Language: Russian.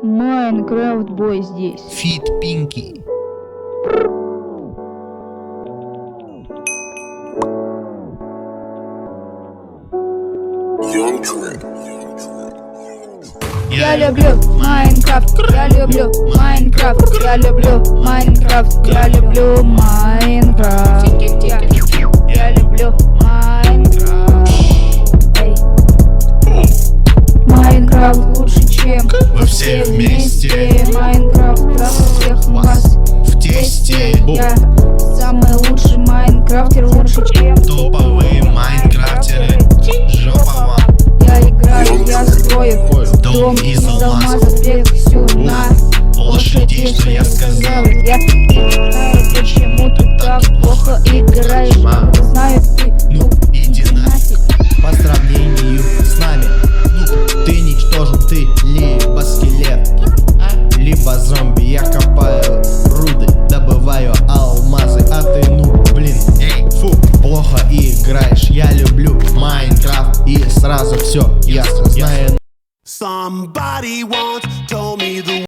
Майнкрафт бой здесь. Фит Пинки. Я люблю Майнкрафт, я люблю Майнкрафт, я люблю Майнкрафт, я люблю Майнкрафт, я люблю Майнкрафт. Майнкрафт лучше, чем Вы все вместе. Майнкрафт раз всех вас В тесте. Я самый лучший майнкрафтер, лучше, чем Топовые майнкрафтеры. Жопа вам. я играю, я строю Дом из алмазов. всю на Лошадей, что я сказал. Я не знаю, почему ты так плохо играешь.